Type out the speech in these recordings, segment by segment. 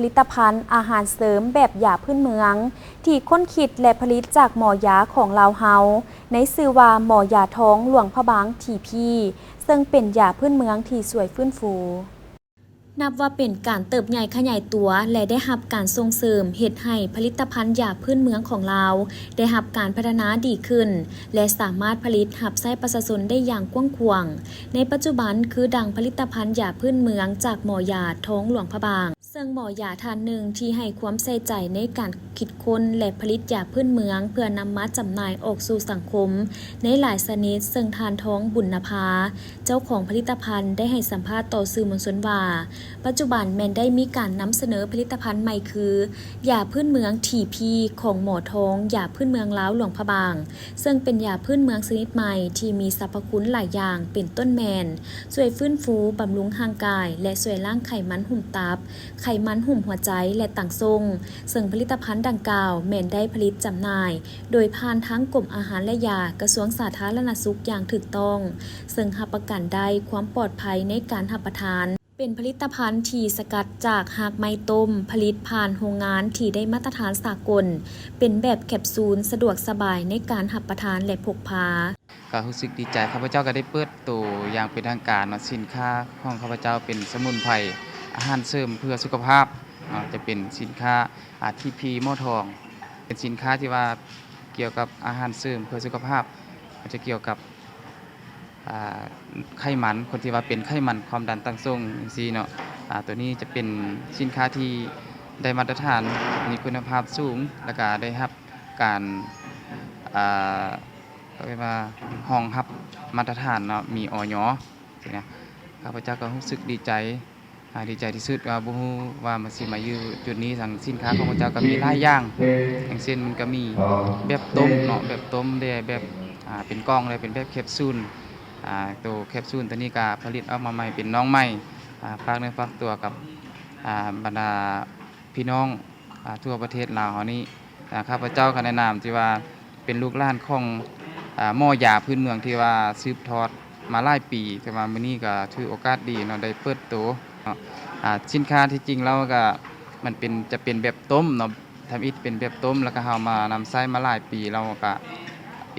ลิตภัณฑ์อาหารเสริมแบบยาพื้นเมืองที่ค้นคิดและผลิตจากหมอยาของลาวเฮาในชื่อว่าหมอยาท้องหลวงพระบางทีพีซึ่งเป็นยาพื้นเมืองที่ช่วยฟื้นฟูนับว่าเป็นการเติบใหญ่ขยายตัวและได้รับการส่งเสริมเฮ็ดให้ผลิตภัณฑ์ยาพื้นเมืองของลาวได้รับการพัฒนาดีขึ้นและสามารถผลิตรับใช้ประชาชนได้อย่างกว้างขวางในปัจจุบันคือดังผลิตภัณฑ์ยาพื้นเมืองจากหมอยาท้องหลวงพระบางซึ่งหมอยาท่านหนึ่งที่ให้ความใส่ใจในการคิดค้นและผลิตยาพื้นเมืองเพื่อนำมาจำหน่ายออกสู่สังคมในหลายชนิดซึ่งทานท้องบุญนภาเจ้าของผลิตภัณฑ์ได้ให้สัมภาษณ์ต่อสื่อมวลชนว่าปัจจุบันแมนได้มีการนำเสนอผลิตภัณฑ์ใหม่คือยาพื้นเมืองทีพีของหมอท้องยาพื้นเมืองลาวหลวงพระบางซึ่งเป็นยาพื้นเมืองชนิดใหม่ที่มีสรรพคุณหลายอย่างเป็นต้นแมนช่วยฟื้นฟูบำรุงร่างกายและช่วยล้างไขมันหุ่มตับไขมันหุ่มหัวใจและต่างทรงซึ่งผลิตภัณฑ์ดังกล่าวแมนได้ผลิตจำหน่ายโดยผ่านทั้งกรมอาหารและยากระทรวงสาธารณสุขอย่างถูกต้องซึ่งรับประกันได้ความปลอดภัยในการรับประทานเป็นผลิตภัณฑ์ที่สกัดจากหากไม้ต้มผลิตผ่านโรงงานที่ได้มาตรฐานสากลเป็นแบบแคปซูลสะดวกสบายในการรับประทานและพกพาก็รู้สึกดีใจข้าพเจ้าก็ได้เปิดตัวอย่างเป็นทางการสินค้าของข้าพเจ้าเป็นสมุนไพรอาหารเสริมเพื่อสุขภาพจะเป็นสินค้าทีพีหม้อทองเป็นสินค้าที่ว่าเกี่ยวกับอาหารเสริมเพื่อสุขภาพจะเกี่ยวกับไขมันคนที่ว่าเป็นไขมันความดันตั้งทรงจังซี่เนาะตัวนี้จะเป็นสินค้าที่ได้มาตรฐานมีคุณภาพสูงแล้วก็ได้รับการเรียกว่ารองรับมาตรฐานเนาะมีอยสินะข้าพเจ้าก็รู้สึกดีใจที่สุดว่าบ่ฮู้ว่ามันสิมาอยู่จุดนี้ทางสินค้าของข้าพเจ้าก็มีหลายอย่างอย่างเช่นก็มีแบบต้มเนาะแบบต้มได้แบบเป็นกล่องเลยเป็นแบบแคปซูลตัวแคปซูลตัวนี้ก็ผลิตออกมาใหม่เป็นน้องใหม่ฝากเนื้อฝากตัวกับบรรดาพี่น้องทั่วประเทศลาวเฮานี้ข้าพเจ้าก็แนะนำที่ว่าเป็นลูกหลานของหม้อยาพื้นเมืองที่ว่าสืบทอดมาหลายปีแต่ว่ามื้อนี้ก็ถือโอกาสดีเนาะได้เปิดตัวสินค้าที่จริงแล้วก็มันจะเป็นแบบต้มเนาะทำอิฐเป็นแบบต้มแล้วก็เฮามานำใช้มาหลายปีเราก็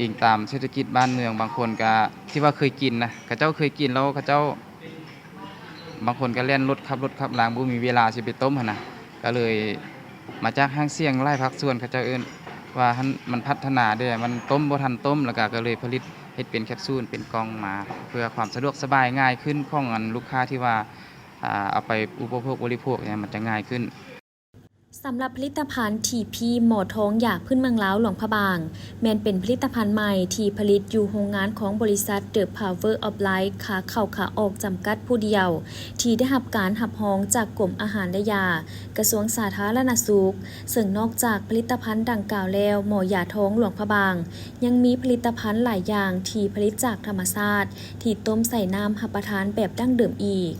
อิงตามเศรษฐกิจบ้านเมืองบางคนก็ที่ว่าเคยกินนะเขาเจ้าเคยกินแล้วเขาเจ้าบางคนก็เล่นรถขับรางบ่มีเวลาสิไปต้มหั่นน่ะก็เลยมาจากห้างเสียงหลายภาคส่วนเขาเจ้าเอิ้นว่ามันพัฒนาเด้อมันต้มบ่ทันต้มแล้วก็เลยผลิตเฮ็ดเป็นแคปซูลเป็นกล่องมาเพื่อความสะดวกสบายง่ายขึ้นของลูกค้าที่ว่าเอาไปอุปโภคบริโภคเนี่ยมันจะง่ายขึ้นสำหรับผลิตภัณฑ์ทีพีหมอท้องยาพื้นเมืองลาวหลวงพระบางแมนเป็นผลิตภัณฑ์ใหม่ที่ผลิตอยู่โรงงานของบริษัท The Power of Life ขาเข้าขาออกจำกัดผู้เดียวที่ได้รับการรับรองจากกรมอาหารและยากระทรวงสาธารณสุขซึ่งนอกจากผลิตภัณฑ์ดังกล่าวแล้วหมอยาท้องหลวงพระบางยังมีผลิตภัณฑ์หลายอย่างที่ผลิตจากธรรมชาติที่ต้มใส่น้ำรับประทานแบบดั้งเดิมอีก